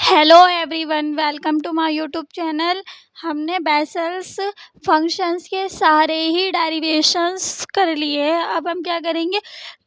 Hello everyone, welcome to my YouTube channel. हमने Bessel's functions के सारे ही डेरिवेशंस कर लिए हैं। अब हम क्या करेंगे,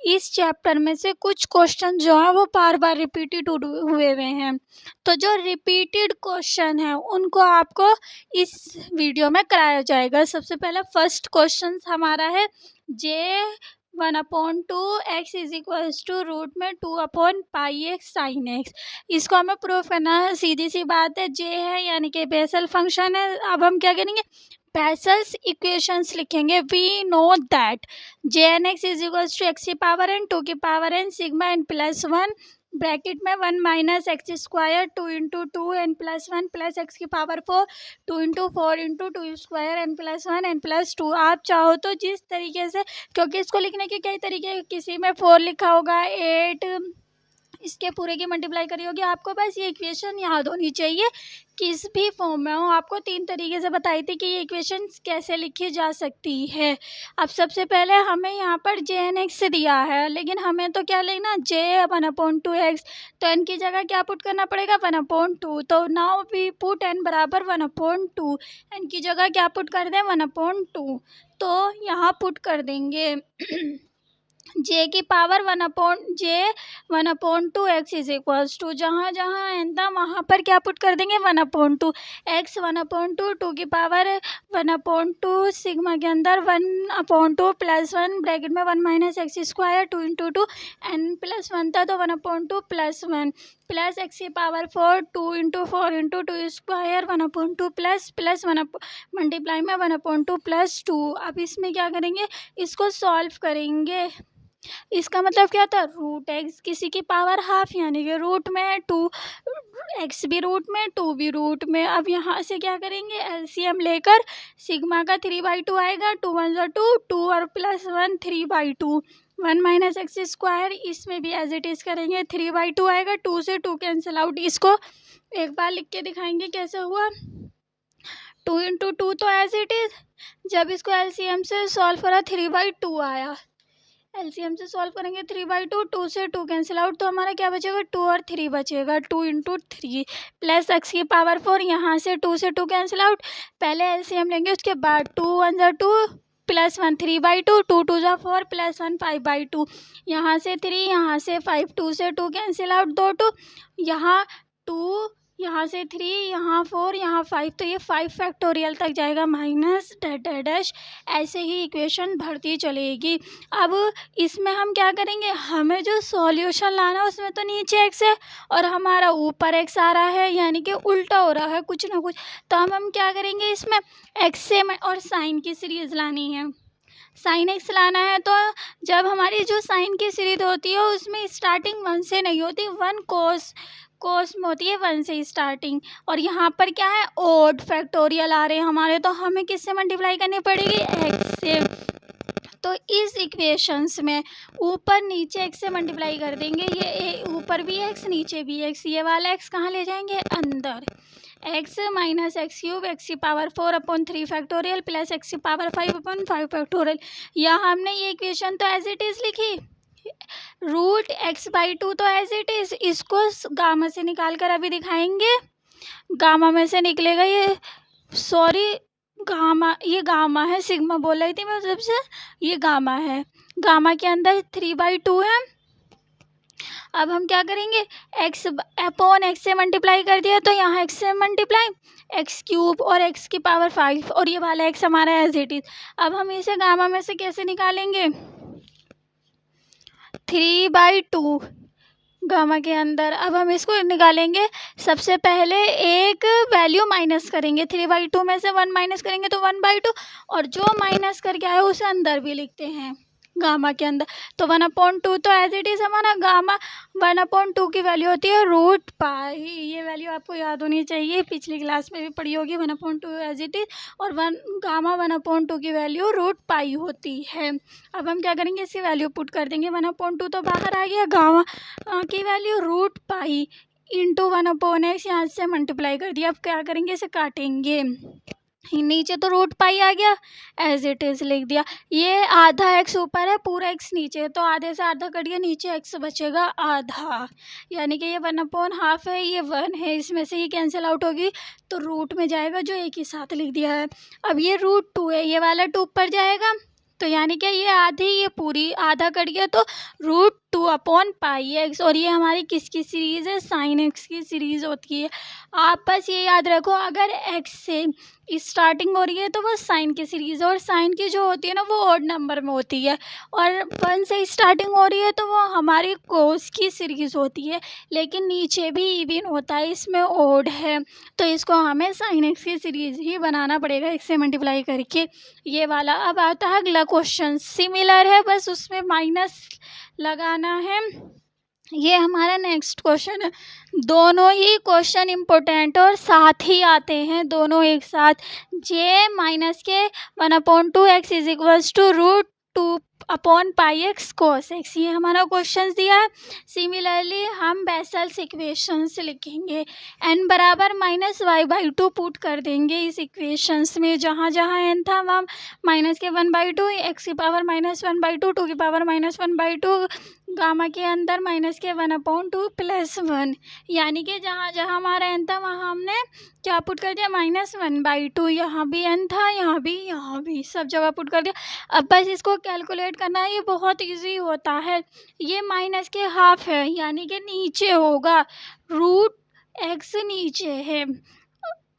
इस चैप्टर में से कुछ क्वेश्चन जो है वो बार बार रिपीटेड हुए हैं। तो जो रिपीटेड क्वेश्चन है उनको आपको इस वीडियो में कराया जाएगा। सबसे पहला फर्स्ट क्वेश्चन हमारा है J 1/2 x is equals to root में 2/π(x) sin x। इसको हमें प्रूफ करना है। सीधी सी बात है, जे है यानी कि बेसल फंक्शन है। अब हम क्या करेंगे, बेसल्स इक्वेशंस लिखेंगे। We know that J N X is equals to X की पावर एन 2 की power N sigma N plus 1 bracket में 1 minus x square 2 into 2 N plus 1 plus x की power 4 2 into 4 into 2 square N plus 1 N plus 2। आप चाहो तो जिस तरीके से, क्योंकि इसको लिखने के कई तरीके, किसी में 4 लिखा होगा, 8 इसके पूरे की मल्टीप्लाई करी होगी। आपको बस ये इक्वेशन याद होनी चाहिए, किस भी फॉर्म में हो। आपको 3 तरीके से बताई थी कि ये इक्वेशन कैसे लिखी जा सकती है। अब सबसे पहले हमें यहाँ पर जे एन एक्स दिया है, लेकिन हमें तो क्या लेना, जे 1/2 एक्स। तो एन की जगह क्या पुट करना पड़ेगा, 1/2। तो नाउ वी पुट एन बराबर 1/2। एन की जगह क्या पुट कर दें, 1/2। तो यहाँ पुट कर देंगे जे की power 1/2 x is equals to, जहाँ जहाँ एन था वहाँ पर क्या पुट कर देंगे, 1/2 एक्स 1/2 2 की पावर 1/2 सिग्मा के अंदर 1/2 प्लस 1 ब्रैकेट में 1 minus x square 2 into 2 N plus 1 था तो 1/2 प्लस 1 प्लस एक्स की power 4 2 into 4 into 2 square 1/2 plus 1 multiply में 1/2 प्लस 2। अब इसमें क्या करेंगे, इसको सॉल्व करेंगे। इसका मतलब क्या था, रूट एक्स किसी की पावर हाफ, यानी कि रूट में 2, एक्स भी रूट में 2 भी रूट में। अब यहाँ से क्या करेंगे, एलसीएम लेकर सिग्मा का 3/2 आएगा। 2 1 ज़ा 2 2 और प्लस 1 3/2 1 माइनस एक्स स्क्वायर, इसमें भी एज इट इज़ करेंगे, 3/2 आएगा। 2 से 2 कैंसिल आउट। इसको एक बार लिख के दिखाएंगे कैसे हुआ। 2 इंटू 2 तो एज इट इज़, जब इसको एलसीएम से सॉल्व करा 3/2 आया। एलसीएम से सॉल्व करेंगे 3/2, 2 से 2 कैंसिल आउट, तो हमारा क्या बचेगा, 2 और 3 बचेगा। 2 इंटू 3 प्लस एक्स की पावर 4, यहाँ से 2 से 2 कैंसिल आउट। पहले एलसीएम लेंगे, उसके बाद 2 1 ज़ा 2 प्लस 1 3/2 2 2 ज़ा 4 प्लस 1 5/2, यहाँ से 3 यहाँ से 5 2 से 2 कैंसिल आउट 2 2, यहाँ 2 यहाँ से 3 यहाँ 4 यहाँ 5, तो ये 5 फैक्टोरियल तक जाएगा माइनस डैश। ऐसे ही इक्वेशन बढ़ती चलेगी। अब इसमें हम क्या करेंगे, हमें जो सॉल्यूशन लाना है उसमें तो नीचे एक्स है और हमारा ऊपर एक्स आ रहा है, यानी कि उल्टा हो रहा है कुछ ना कुछ। तो हम क्या करेंगे, इसमें एक्स से और साइन की सीरीज़ लानी है। साइन एक्स लाना है तो जब हमारी जो साइन की सीरीज होती है उसमें स्टार्टिंग 1 से नहीं होती, 1 कोस में होती है, 1 से स्टार्टिंग। और यहाँ पर क्या है, ओड फैक्टोरियल आ रहे हैं हमारे, तो हमें किससे मल्टीप्लाई करनी पड़ेगी, एक्स से। तो इस इक्वेशंस में ऊपर नीचे एक्स से मल्टीप्लाई कर देंगे। ये ऊपर भी एक्स नीचे भी एक्स, ये वाला एक्स कहाँ ले जाएंगे, अंदर। X minus x cube x की पावर 4/3 फैक्टोरियल प्लस एक्स की पावर 5/5 फैक्टोरियल। यहाँ हमने ये इक्वेशन तो एज इट इज़ लिखी, रूट x/2 तो एज इट इज़, इसको गामा से निकाल कर अभी दिखाएंगे। गामा में से निकलेगा ये, सॉरी गामा, ये गामा है, सिग्मा बोल रही थी मैं सबसे, ये गामा है। गामा के अंदर 3/2 है। अब हम क्या करेंगे, x अपॉन एक्स से मल्टीप्लाई कर दिया तो यहाँ x से मल्टीप्लाई एक्स क्यूब और x की पावर 5 और ये वाला x हमारा एज इट इज। अब हम इसे गामा में से कैसे निकालेंगे, 3/2 गामा के अंदर। अब हम इसको निकालेंगे, सबसे पहले एक वैल्यू माइनस करेंगे, 3/2 में से 1 माइनस करेंगे तो 1/2, और जो माइनस करके आए उसे अंदर भी लिखते हैं गामा के अंदर। तो 1/2 तो एज इट इज़ हमारा गामा 1/2 की वैल्यू होती है रूट पाई। ये वैल्यू आपको याद होनी चाहिए, पिछली क्लास में भी पढ़ी होगी, 1/2 एज इट इज़, और गामा 1/2 की वैल्यू रूट पाई होती है। अब हम क्या करेंगे, इसकी वैल्यू पुट कर देंगे, 1/2 तो बाहर आ गया, गामा की value root pi into 1/x, यहाँ से मल्टीप्लाई कर दिया। अब क्या करेंगे, इसे काटेंगे, नीचे तो रूट पाई आ गया, एज इट इज़ लिख दिया। ये आधा एक्स ऊपर है, पूरा एक्स नीचे है, तो आधे से आधा कट गया, नीचे एक्स बचेगा आधा, यानी कि ये 1/2 है, ये 1 है, इसमें से ये कैंसिल आउट होगी तो रूट में जाएगा, जो एक ही साथ लिख दिया है। अब ये √2 है, ये वाला 2 ऊपर जाएगा, तो यानी कि ये आधी, ये पूरी, आधा कट गया तो √2/πx। और ये हमारी किसकी सीरीज़ है? साइन एक्स की सीरीज़ होती है। आप बस ये याद रखो, अगर एक्स से स्टार्टिंग हो रही है तो वो साइन की सीरीज़ है, और साइन की जो होती है ना वो ऑड नंबर में होती है, और 1 से स्टार्टिंग हो रही है तो वो हमारी कोस की सीरीज़ होती है, लेकिन नीचे भी इवन होता है, इसमें ऑड है, तो इसको हमें साइन एक्स की सीरीज़ ही बनाना पड़ेगा, एक्स से मल्टीप्लाई करके, ये वाला। अब आता है अगला क्वेश्चन, सिमिलर है, बस उसमें माइनस लगाना है। ये हमारा नेक्स्ट क्वेश्चन है। दोनों ही क्वेश्चन इम्पोर्टेंट और साथ ही आते हैं, दोनों एक साथ। जे माइनस के 1/2x is equals to √2/πx cos x, ये हमारा क्वेश्चन दिया है। सिमिलरली हम बेसल्स इक्वेशंस लिखेंगे, n बराबर -y/2 पुट कर देंगे इस इक्वेशंस में, जहाँ जहाँ n था वहाँ माइनस के 1/2, x की पावर -1/2, 2 की पावर -1/2, गामा के अंदर माइनस के 1/2 + 1, यानी कि जहाँ जहाँ हमारा n था वहाँ हमने क्या पुट कर दिया? -1/2। यहाँ भी n था, यहाँ भी, सब जगह पुट कर दिया। अब बस इसको कैलकुलेट करना है, ये बहुत इजी होता है। ये माइनस के हाफ है, यानी कि नीचे होगा, √x नीचे है,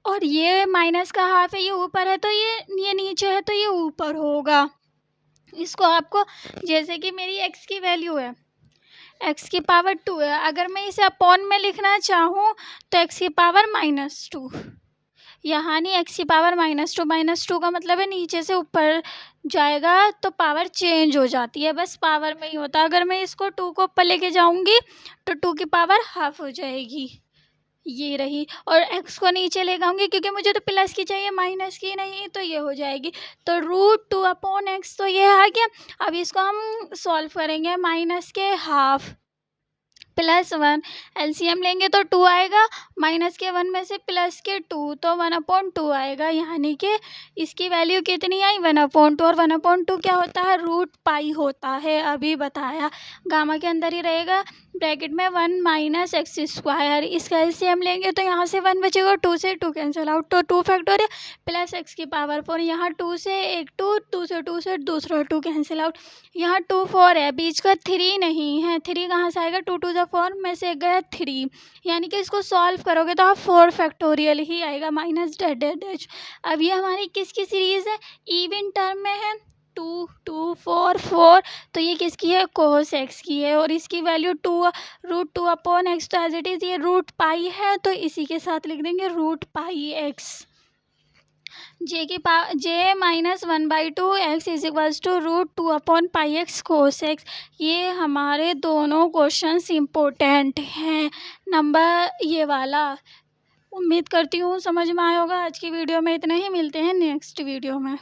और ये माइनस का हाफ है, ये ऊपर है, तो ये नीचे है, तो ये ऊपर होगा। इसको आपको, जैसे कि मेरी x की वैल्यू है, x की पावर 2 है, अगर मैं इसे अपॉन में लिखना चाहूँ तो x की पावर -2, यहाँ नहीं, x की पावर -2 का मतलब है नीचे से ऊपर जाएगा तो पावर चेंज हो जाती है, बस पावर में ही होता है। अगर मैं इसको 2 को ऊपर लेके जाऊँगी तो 2 की पावर हाफ हो जाएगी, ये रही, और x को नीचे ले जाऊँगी क्योंकि मुझे तो प्लस की चाहिए, माइनस की नहीं, तो ये हो जाएगी, तो √2/x, तो ये आ गया। अब इसको हम सॉल्व करेंगे, माइनस के हाफ +1, एलसीएम लेंगे तो 2 आएगा, माइनस के 1 में से प्लस के 2, तो 1/2 आएगा, यानी कि इसकी वैल्यू कितनी आई? 1/2, और 1/2 क्या होता है? √π होता है, अभी बताया। गामा के अंदर ही रहेगा, ब्रैकेट में 1 - x², इसका एलसीएम लेंगे तो यहाँ से 1 बचेगा, 2 से 2 कैंसिल आउट, तो 2 फैक्टोरियल प्लस x की पावर 4, यहाँ 2 से एक 2, 2 से 2 से दूसरा 2 कैंसिल आउट, यहाँ 2 4 है, बीच का 3 नहीं है, 3 कहाँ से आएगा? 2 2 4 में से गया 3, यानी कि इसको सॉल्व करोगे तो आप 4 फैक्टोरियल ही आएगा, माइनस डैश। अब ये हमारी किसकी सीरीज़ है? इवन टर्म में है, 2 2 4 4, तो ये किसकी है? cos x की है, और इसकी वैल्यू √2/x, तो एज इट इज़ ये √π है, तो इसी के साथ लिख देंगे √πx। J -1/2x is equals to √2/πx cos x, ये हमारे दोनों क्वेश्चंस इम्पोर्टेंट हैं, नंबर ये वाला। उम्मीद करती हूँ समझ में आया होगा। आज की वीडियो में इतना ही, मिलते हैं नेक्स्ट वीडियो में।